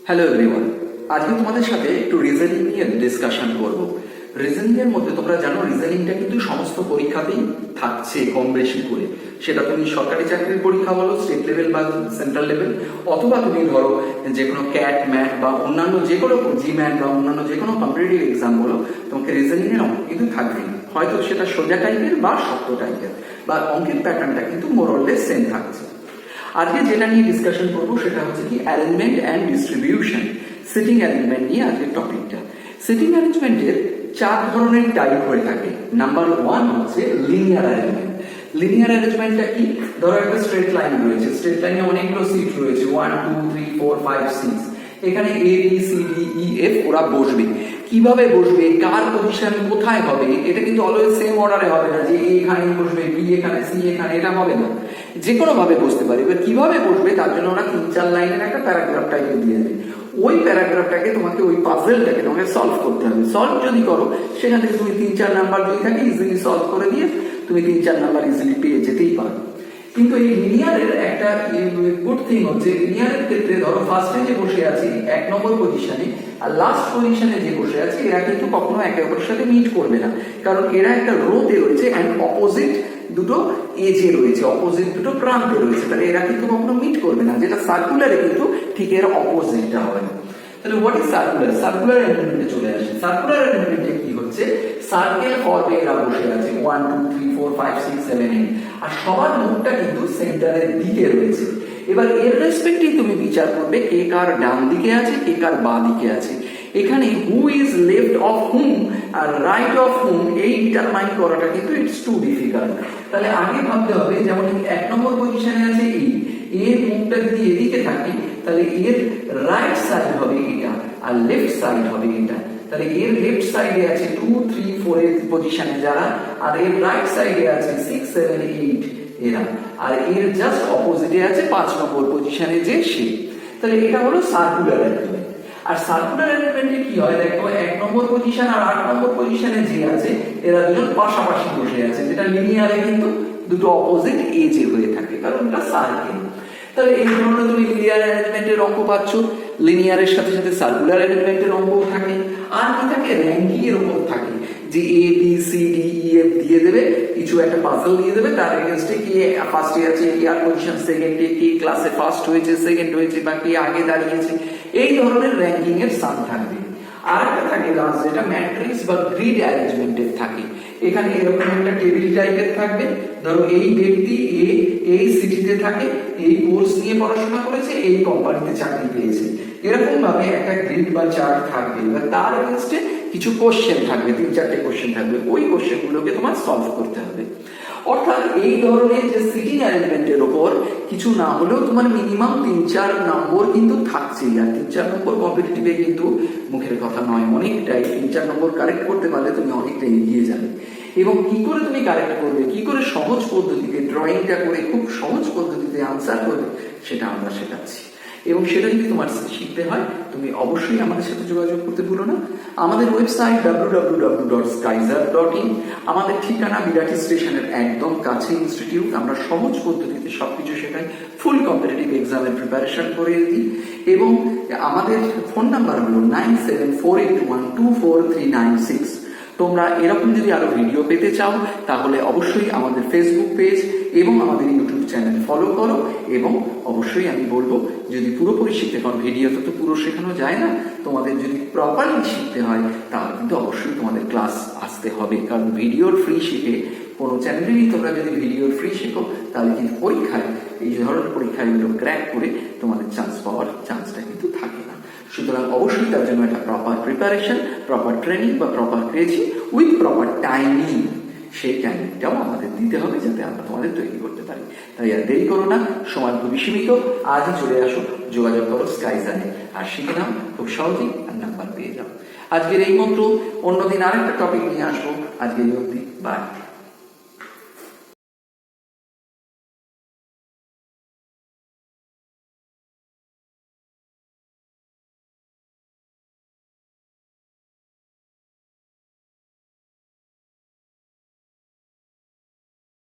Hello everyone, আজকে তোমাদের সাথে একটু রিজনিং নিয়ে ডিসকাশন করব। রিজনিং এর মধ্যে তোমরা জানো রিজনিংটা কিন্তু সমস্ত পরীক্ষাতেই থাকছে কম বেশি করে। সেটা তুমি সরকারি চাকরির পরীক্ষা বলো, স্টেট লেভেল বা সেন্ট্রাল লেভেল, অথবা তুমি ধরো যে কোনো ক্যাট ম্যাট বা অন্যান্য যে কোনো জিম্যাট বা অন্যান্য যে কোনো কম্পিটিটিভ এক্সাম বলো, তোমাকে রিজনিং এর অঙ্ক কিন্তু থাকবেই। হয়তো সেটা সোজা টাইপের বা শক্ত টাইপের, বা অঙ্কের প্যাটার্নটা কিন্তু মোরলেস সেম থাকছে। আজকে যেটা নিয়ে ডিসকাশন করবো সেটা হচ্ছে কি arrangement and distribution, seating arrangement নিয়ে আজকের টপিকটা। সিটিং অ্যারেঞ্জমেন্টের 4 ধরনের টাইপ হয়ে থাকে। নাম্বার 1 হচ্ছে লিনিয়ার অ্যারেঞ্জমেন্ট। লিনিয়ার অ্যারেঞ্জমেন্টটা কি? ধরো একটা স্ট্রেট লাইন রয়েছে, স্ট্রেট লাইনে অনেকগুলো সিট রয়েছে, 1 2 3 4 5 6। এখানে A B C D E F ওরা বসবে। কিভাবে বসবে, কার পজিশন কোথায় হবে, এটা কিন্তু অলওয়েজ সেম অর্ডারে হবে না যে এ এখানে বসবে, বি এখানে, সি এখানে, এটা হবে না। যে কোনো ভাবে বসতে পারে। এবার কিভাবে বসবে তার জন্য ওরা 3-4 লাইনের একটা প্যারাগ্রাফ টাইপের দিয়ে দেবে। ওই প্যারাগ্রাফটাকে তোমাকে, ওই পাজলটাকে তোমাকে সলভ করতে হবে। সলভ যদি করো সেখান থেকে তুমি 3-4 নাম্বার যদি থাকে ইজিলি সলভ করে দিয়ে তুমি 3-4 নাম্বার ইজিলি পেয়ে যেতেই পারো। কিন্তু এই লিনিয়ারের একটা গুড থিং হচ্ছে, লিনিয়ারের ক্ষেত্রে ধরো ফার্স্টে যে বসে আছি 1 নম্বর পজিশনে আর লাস্ট পজিশনে যে বসে আছে এরা কিন্তু কখনো একে অপরের সাথে মিট করবে না, কারণ এরা একটা রোতে রয়েছে অ্যান্ড অপোজিট দুটো এজে রয়েছে, অপোজিট দুটো প্রান্তে রয়েছে, তাহলে এরা কিন্তু কখনো মিট করবে না। যেটা সার্কুলারে কিন্তু ঠিক এর অপোজিটটা হবে না। তাহলে হোয়াট ইজ সার্কুলার? সার্কুলার অ্যারেঞ্জমেন্টে চলে আসে। সার্কুলার অ্যারেঞ্জমেন্টে কি হচ্ছে, সার্কেল ফর্মে এরা বসে আছে 1 2 3 4 5 6 7 8, আর সবার মুখটা কিন্তু সেন্টারের দিকে রয়েছে। এবার এর রেসপেক্টিভ তুমি বিচার করবে কে কার ডান দিকে আছে, কে কার বাঁ দিকে আছে। এখানে who is left of whom আর রাইট অফ হুম এই ডিটারমাইন করাটা কিন্তু ইটস টু ডিফিকাল্ট। তাহলে আগে ভাবতে হবে, যেমন 1 নম্বর পজিশনে আছে ই, এর মুখটা যদি এদিকে থাকে তাহলে এর রাইট সাইড হবে এটা আর লেফট সাইড হবে এটা। তাহলে এর লেফট সাইডে আছে 2 3 4 এর পজিশনে যারা, আর এর রাইট সাইডে আছে 6 7 8 এরা, আর এর জাস্ট অপোজিটে আছে 5 নম্বর পজিশনে যে সে। তাহলে এটা হলো সার্কুলার অ্যারেঞ্জমেন্ট। আর সার্কুলার অ্যারেঞ্জমেন্টে কি হয় দেখো, 1 নম্বর পজিশন আর 8 নম্বর পজিশনে যে আছে এরা দুজন পাশাপাশি বসে আছে, যেটা লিনিয়ারে কিন্তু দুটো অপোজিট এজে হয়ে থাকে, কারণ এটা সার্কেল। তাহলে এই ধরনের তুমি লিনিয়ার অ্যারেঞ্জমেন্টের অঙ্ক পাচ্ছ। লিনিয়ারের সাথে সাথে সার্কুলার অ্যারেঞ্জমেন্টের অঙ্কও থাকে। আর কি থাকে, র্যাঙ্কিং এর উপর থাকে, যে A B C D E F দিয়ে দেবে, কিছু একটা পাজল দিয়ে দেবে, তার এগেইনস্টে কে ফার্স্টে আছে, কে আর পজিশন সেকেন্ডে, কে ক্লাসে ফার্স্ট হয়েছে, সেকেন্ড হয়েছে, বা কে আগে দাঁড়িয়েছে, এই ধরনের র্যাঙ্কিং এর সাম থাকবে। আর একটা থাকে লাস্ট, যেটা ম্যাট্রিক্স বা গ্রিড অ্যারেঞ্জমেন্টের থাকে। এখানে এরকম একটা টেবিল টাইপের থাকবে, ধরো এই ব্যক্তি এই সিটিতে থাকে, এই কোর্স নিয়ে পড়াশোনা করেছে, এই কোম্পানিতে চাকরি পেয়েছে, এরকম ভাবে একটা গ্রিড বা চার্ট থাকবে। এবার তার এগেইনস্টে কিছু কোশ্চেন থাকবে, 3-4টে কোশ্চেন থাকবে, ওই কোশ্চেনগুলোকে তোমার সলভ করতে হবে। অর্থাৎ এই ধরনের যে সিটিং অ্যারেঞ্জমেন্টের উপর কিছু না হলেও তোমার মিনিমাম 3-4 নম্বর কিন্তু থাকছেই। আর 3-4 নম্বর কম্পিটিটিভে কিন্তু মুখের কথা নয়, অনেকটাই। 3-4 নম্বর কারেক্ট করতে পারলে তুমি অনেকটা এগিয়ে যাবে। এবং কি করে তুমি কারেক্ট করবে, কি করে সহজ পদ্ধতিতে ড্রয়িংটা করে খুব সহজ পদ্ধতিতে আনসার করবে, সেটা আমরা শেখাচ্ছি। এবং সেটা যদি তোমার শিখতে হয় তুমি অবশ্যই আমাদের সাথে যোগাযোগ করতে ভুলো না। আমাদের ওয়েবসাইট www.skyzar.in, আমাদের ঠিকানা বিরাটি স্টেশনের একদম কাছে ইনস্টিটিউট। আমরা সহজ পদ্ধতিতে সবকিছু শেখাই, ফুল কম্পিটিটিভ এক্সামের প্রিপারেশন করে দিই। এবং আমাদের ফোন নাম্বার হলো 9748124396। তোমরা এরকম যদি আরো ভিডিও পেতে চাও তাহলে অবশ্যই আমাদের ফেসবুক পেজ এবং আমাদের ইউটিউব চ্যানেল ফলো করো। এবং অবশ্যই আমি বলবো, যদি পুরোপুরি শিখতে, কারণ ভিডিওতে তো পুরো শেখানো যায় না, তোমাদের যদি প্রপারলি শিখতে হয় তাহলে কিন্তু অবশ্যই তোমাদের ক্লাস আসতে হবে। কারণ ভিডিওর ফ্রি শিখে কোনো চ্যানেলেরই তোমরা যদি ভিডিওর ফ্রি শেখো তাহলে কিন্তু পরীক্ষায়, এই ধরনের পরীক্ষায় এগুলো ক্র্যাক করে তোমাদের চান্স পাওয়ার চান্সটা কিন্তু থাকে না। সুতরাং অবশ্যই তার জন্য একটা প্রপার প্রিপারেশন, প্রপার ট্রেনিং বা proper crazy with proper timing, সেই টাইমিংটাও আমাদের দিতে হবে যাতে আমরা তোমাদের তৈরি করতে পারি। তাই আর দেরি করো না, সময় খুবই সীমিত, আজই চলে আসো, যোগাযোগ করো স্কাইজারে, আর শিখে নাও খুব সহজেই, আর নাম্বার পেয়ে যাও। আজকের এই মন্ত্র, অন্যদিন আরেকটা টপিক নিয়ে আসবো। আজকের এই অবধি, বাই।